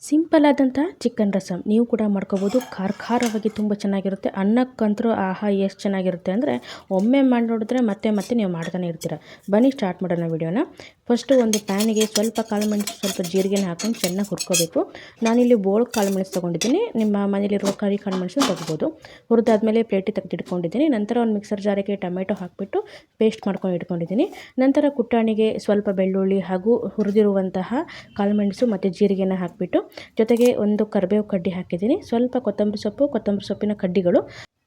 Simple ಆದಂಥ chicken rasam ನೀವು ಕೂಡ ಮಾಡ್ಕೋಬೋದು. ಖಾರವಾಗಿ ತುಂಬ ಚೆನ್ನಾಗಿರುತ್ತೆ. ಅನ್ನಕ್ಕಂತೂ ಆಹಾ ಎಷ್ಟು ಚೆನ್ನಾಗಿರುತ್ತೆ ಅಂದರೆ ಒಮ್ಮೆ ಮಾಡಿ ನೋಡಿದ್ರೆ ಮತ್ತೆ ಮತ್ತೆ ನೀವು ಮಾಡ್ತಾನೆ ಇರ್ತೀರ. ಬನ್ನಿ ಸ್ಟಾರ್ಟ್ ಮಾಡೋಣ ವಿಡಿಯೋನ. ಫಸ್ಟು ಒಂದು ಪ್ಯಾನಿಗೆ ಸ್ವಲ್ಪ ಕಾಳು ಮೆಣಸು, ಸ್ವಲ್ಪ ಜೀರಿಗೆನ ಹಾಕೊಂಡು ಚೆನ್ನಾಗಿ ಹುರ್ಕೋಬೇಕು. ನಾನಿಲ್ಲಿ ಬೋಳು ಕಾಳು ಮೆಣಸು ತೊಗೊಂಡಿದ್ದೀನಿ. ನಿಮ್ಮ ಮನೇಲಿರುವ ಕರಿ ಕಾಳು ಮೆಣಸು ತೊಗೋಬೋದು. ಹುರಿದಾದ್ಮೇಲೆ ಪ್ಲೇಟಿಗೆ ತೆಗೆದಿಟ್ಕೊಂಡಿದ್ದೀನಿ. ನಂತರ ಒಂದು ಮಿಕ್ಸರ್ ಜಾರಿಗೆ ಟೊಮೆಟೊ ಹಾಕಿಬಿಟ್ಟು ಪೇಸ್ಟ್ ಮಾಡ್ಕೊಂಡು ಇಟ್ಕೊಂಡಿದ್ದೀನಿ. ನಂತರ ಕುಟ್ಟಾಣಿಗೆ ಸ್ವಲ್ಪ ಬೆಳ್ಳುಳ್ಳಿ ಹಾಗೂ ಹುರಿದಿರುವಂತಹ ಕಾಳು ಮೆಣಸು ಮತ್ತು ಜೀರಿಗೆನ ಹಾಕಿಬಿಟ್ಟು ಜೊತೆಗೆ ಒಂದು ಕರಿಬೇವು ಕಡ್ಡಿ ಹಾಕಿದ್ದೀನಿ, ಸ್ವಲ್ಪ ಕೊತ್ತಂಬರಿ ಸೊಪ್ಪಿನ ಕಡ್ಡಿಗಳು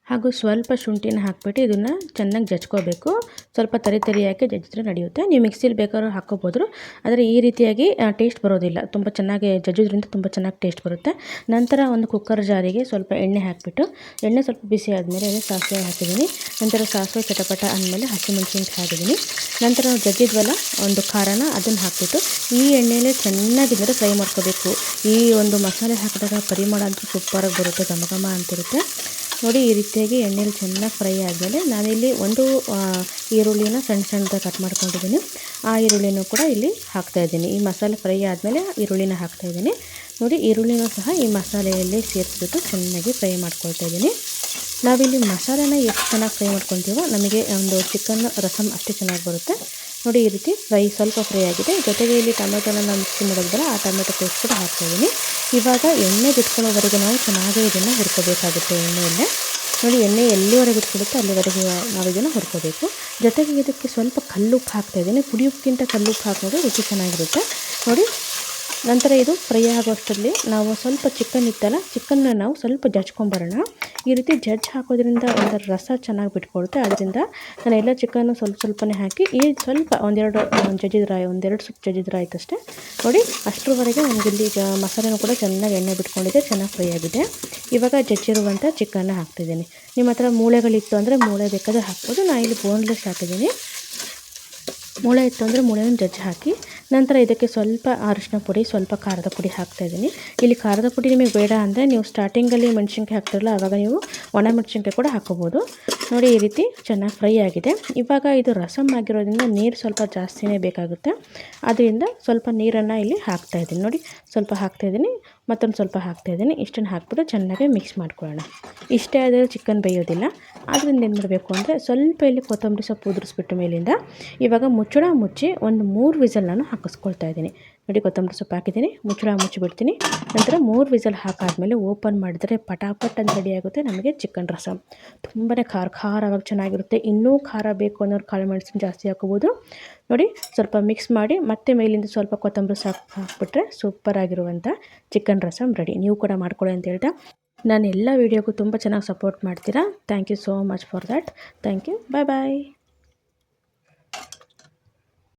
ಹಾಗೂ ಸ್ವಲ್ಪ ಶುಂಠಿನ ಹಾಕಿಬಿಟ್ಟು ಇದನ್ನು ಚೆನ್ನಾಗಿ ಜಜ್ಕೋಬೇಕು. ಸ್ವಲ್ಪ ತರಿಯಾಗಿ ಜಜ್ಜಿದ್ರೆ ನಡೆಯುತ್ತೆ. ನೀವು ಮಿಕ್ಸಿಲಿ ಬೇಕಾದ್ರೂ ಹಾಕ್ಕೋಬೋದು, ಆದರೆ ಈ ರೀತಿಯಾಗಿ ಟೇಸ್ಟ್ ಬರೋದಿಲ್ಲ. ತುಂಬ ಚೆನ್ನಾಗಿ ಜಜ್ಜೋದ್ರಿಂದ ತುಂಬ ಚೆನ್ನಾಗಿ ಟೇಸ್ಟ್ ಬರುತ್ತೆ. ನಂತರ ಒಂದು ಕುಕ್ಕರ್ ಜಾರಿಗೆ ಸ್ವಲ್ಪ ಎಣ್ಣೆ ಹಾಕಿಬಿಟ್ಟು, ಎಣ್ಣೆ ಸ್ವಲ್ಪ ಬಿಸಿ ಆದಮೇಲೆ ಸಾಸಿವೆ ಹಾಕಿದ್ದೀನಿ. ನಂತರ ಸಾಸಿವೆ ಚಟಪಟ ಅಂದಮೇಲೆ ಹಸಿಮೆಣಸಿನಕಾಯಿ ಹಾಕಿದ್ದೀನಿ. ನಂತರ ನಾವು ಜಜ್ಜಿದ್ವಲ್ಲ ಒಂದು ಖಾರನ ಅದನ್ನು ಹಾಕಿಬಿಟ್ಟು ಈ ಎಣ್ಣೆಯಲ್ಲೇ ಚೆನ್ನಾಗಿದ್ದರೆ ಫ್ರೈ ಮಾಡ್ಕೋಬೇಕು. ಈ ಒಂದು ಮಸಾಲೆ ಹಾಕಿದಾಗ ಪರಿಮಳ ಅಂತೂ ಸೂಪರಾಗಿ ಬರುತ್ತೆ, ಘಮ ಅಂತಿರುತ್ತೆ ನೋಡಿ. ಈ ರೀತಿಯಾಗಿ ಎಣ್ಣೆಯಲ್ಲಿ ಚೆನ್ನಾಗಿ ಫ್ರೈ ಆದಮೇಲೆ ನಾನಿಲ್ಲಿ ಒಂದು ಈರುಳ್ಳಿನ ಸಣ್ಣದಾಗಿ ಕಟ್ ಮಾಡ್ಕೊಂಡಿದ್ದೀನಿ. ಆ ಈರುಳ್ಳಿನೂ ಕೂಡ ಇಲ್ಲಿ ಹಾಕ್ತಾಯಿದ್ದೀನಿ. ಈ ಮಸಾಲೆ ಫ್ರೈ ಆದಮೇಲೆ ಈರುಳ್ಳಿನ ಹಾಕ್ತಾಯಿದ್ದೀನಿ ನೋಡಿ. ಈರುಳ್ಳಿನೂ ಸಹ ಈ ಮಸಾಲೆಯಲ್ಲೇ ಸೇರಿಸ್ಬಿಟ್ಟು ಚೆನ್ನಾಗಿ ಫ್ರೈ ಮಾಡ್ಕೊಳ್ತಾ ಇದ್ದೀನಿ. ನಾವಿಲ್ಲಿ ಮಸಾಲೆನ ಎಷ್ಟು ಚೆನ್ನಾಗಿ ಫ್ರೈ ಮಾಡ್ಕೊತೀವೋ ನಮಗೆ ಒಂದು ಚಿಕನ್ ರಸಮ್ ಅಷ್ಟೇ ಚೆನ್ನಾಗಿ ಬರುತ್ತೆ ನೋಡಿ. ಈ ರೀತಿ ಸ್ವಲ್ಪ ಫ್ರೈ ಆಗಿದೆ. ಜೊತೆಗೆ ಇಲ್ಲಿ ಟೊಮೆಟೊನ ಮಿಕ್ಸಿ ಮಾಡೋದಲ್ಲ, ಆ ಟೊಮೆಟೊ ಪೇಸ್ಟ್ ಕೂಡ ಹಾಕ್ತಾಯಿದ್ದೀನಿ. ಇವಾಗ ಎಣ್ಣೆ ಬಿಟ್ಕೊಳ್ಳೋವರೆಗೆ ನಾವು ಚೆನ್ನಾಗಿ ಇದನ್ನು ಹುರ್ಕೋಬೇಕಾಗುತ್ತೆ. ಎಣ್ಣೆಯಲ್ಲೇ ನೋಡಿ, ಎಣ್ಣೆ ಎಲ್ಲಿವರೆಗೆ ಬಿಟ್ಕೊಡುತ್ತೆ ಅಲ್ಲಿವರೆಗೆ ನಾವು ಇದನ್ನು ಹುರ್ಕೋಬೇಕು. ಜೊತೆಗೆ ಇದಕ್ಕೆ ಸ್ವಲ್ಪ ಕಲ್ಲುಪ್ಪು ಹಾಕ್ತಾಯಿದ್ದೀನಿ. ಪುಡಿ ಉಪ್ಪಿಗಿಂತ ಕಲ್ಲುಪ್ಪು ಹಾಕಿದ್ರೆ ರುಚಿ ಚೆನ್ನಾಗಿರುತ್ತೆ ನೋಡಿ. ನಂತರ ಇದು ಫ್ರೈ ಆಗೋಷ್ಟರಲ್ಲಿ ನಾವು ಸ್ವಲ್ಪ ಚಿಕನ್ ಇತ್ತಲ್ಲ, ಚಿಕನ್ನ ನಾವು ಸ್ವಲ್ಪ ಜಜ್ಕೊಂಬರೋಣ. ಈ ರೀತಿ ಜಜ್ಜಿ ಹಾಕೋದ್ರಿಂದ ಒಂದು ರಸ ಚೆನ್ನಾಗಿ ಬಿಟ್ಕೊಳುತ್ತೆ. ಅದರಿಂದ ನಾನು ಎಲ್ಲ ಚಿಕನ್ನು ಸ್ವಲ್ಪನೇ ಹಾಕಿ ಈ ಸ್ವಲ್ಪ ಒಂದೆರಡು ಸುತ್ತು ಜಜ್ಜಿದ್ರೆ ಆಯ್ತಷ್ಟೇ ನೋಡಿ. ಅಷ್ಟರವರೆಗೆ ನಮಗಿಲ್ಲಿ ಮಸಾಲೆನೂ ಕೂಡ ಚೆನ್ನಾಗಿ ಎಣ್ಣೆ ಬಿಟ್ಕೊಂಡಿದೆ, ಚೆನ್ನಾಗಿ ಫ್ರೈ ಆಗಿದೆ. ಇವಾಗ ಜಜ್ಜಿರುವಂಥ ಚಿಕನ್ನ ಹಾಕ್ತಿದ್ದೀನಿ. ನಿಮ್ಮ ಹತ್ರ ಮೂಳೆಗಳಿತ್ತು ಅಂದರೆ ಮೂಳೆ ಬೇಕಾದರೆ ಹಾಕ್ಬೋದು. ನಾನು ಇಲ್ಲಿ ಬೋನ್ಲೆಸ್ ಹಾಕಿದ್ದೀನಿ. ಮೂಳೆ ಇತ್ತು ಅಂದರೆ ಮೂಳೆನ ಜಜ್ಜಿ ಹಾಕಿ ನಂತರ ಇದಕ್ಕೆ ಸ್ವಲ್ಪ ಅರಿಶಿನ ಪುಡಿ, ಸ್ವಲ್ಪ ಖಾರದ ಪುಡಿ ಹಾಕ್ತಾಯಿದ್ದೀನಿ. ಇಲ್ಲಿ ಖಾರದ ಪುಡಿ ನಿಮಗೆ ಬೇಡ ಅಂದರೆ ನೀವು ಸ್ಟಾರ್ಟಿಂಗಲ್ಲಿ ಮೆಣಸಿನ್ಕಾಯಿ ಹಾಕ್ತಿರಲ್ಲ, ಆವಾಗ ನೀವು ಒಣ ಮೆಣಸಿನ್ಕಾಯಿ ಕೂಡ ಹಾಕ್ಕೋಬೋದು ನೋಡಿ. ಈ ರೀತಿ ಚೆನ್ನಾಗಿ ಫ್ರೈ ಆಗಿದೆ. ಇವಾಗ ಇದು ರಸಮ್ ಆಗಿರೋದ್ರಿಂದ ನೀರು ಸ್ವಲ್ಪ ಜಾಸ್ತಿನೇ ಬೇಕಾಗುತ್ತೆ. ಅದರಿಂದ ಸ್ವಲ್ಪ ನೀರನ್ನು ಇಲ್ಲಿ ಹಾಕ್ತಾಯಿದ್ದೀನಿ ನೋಡಿ. ಸ್ವಲ್ಪ ಹಾಕ್ತಾಯಿದ್ದೀನಿ, ಮತ್ತೊಂದು ಸ್ವಲ್ಪ ಹಾಕ್ತಾಯಿದ್ದೀನಿ. ಇಷ್ಟನ್ನು ಹಾಕ್ಬಿಟ್ಟು ಚೆನ್ನಾಗಿ ಮಿಕ್ಸ್ ಮಾಡ್ಕೊಳ್ಳೋಣ. ಇಷ್ಟೇ ಆದರೆ ಚಿಕನ್ ಬೇಯೋದಿಲ್ಲ. ಆದ್ದರಿಂದ ಏನು ಮಾಡಬೇಕು ಅಂದರೆ ಸ್ವಲ್ಪ ಇಲ್ಲಿ ಕೊತ್ತಂಬರಿ ಸೊಪ್ಪು ಉದುರಿಸ್ಬಿಟ್ಟು ಮೇಲಿಂದ ಇವಾಗ ಮುಚ್ಚಳ ಮುಚ್ಚಿ ಒಂದು 3 ವಿಸಲ್ ನಾನು ಹಾಕಿಸ್ಕೊಳ್ತಾ ಇದ್ದೀನಿ ನೋಡಿ. ಕೊತ್ತಂಬರಿ ಸೊಪ್ಪು ಹಾಕಿದ್ದೀನಿ, ಮುಚ್ಚಳ ಮುಚ್ಚಿಬಿಡ್ತೀನಿ. ನಂತರ 3 ವಿಸಲ್ ಹಾಕಾದ್ಮೇಲೆ ಓಪನ್ ಮಾಡಿದ್ರೆ ಪಟಾಪಟ್ ಅಂತ ರೆಡಿ ಆಗುತ್ತೆ ನಮಗೆ ಚಿಕನ್ ರಸಮ್. ತುಂಬಾ ಖಾರವಾಗಿ ಚೆನ್ನಾಗಿರುತ್ತೆ. ಇನ್ನೂ ಖಾರ ಬೇಕು ಅನ್ನೋರು ಕಾಳು ಮೆಣಸು ಜಾಸ್ತಿ ಹಾಕೋಬೋದು ನೋಡಿ. ಸ್ವಲ್ಪ ಮಿಕ್ಸ್ ಮಾಡಿ ಮತ್ತೆ ಮೇಲಿಂದ ಸ್ವಲ್ಪ ಕೊತ್ತಂಬರಿ ಸೊಪ್ಪು ಹಾಕ್ಬಿಟ್ರೆ ಸೂಪರ್ ಆಗಿರುವಂಥ ಚಿಕನ್ ರಸಮ್ ರೆಡಿ. ನೀವು ಕೂಡ ಮಾಡ್ಕೊಳ್ಳಿ ಅಂತ ಹೇಳ್ತಾ ನಾನು ಎಲ್ಲ ವೀಡಿಯೋಗೂ ತುಂಬ ಚೆನ್ನಾಗಿ ಸಪೋರ್ಟ್ ಮಾಡ್ತೀರಾ. Thank you so much for that. Thank you. Bye.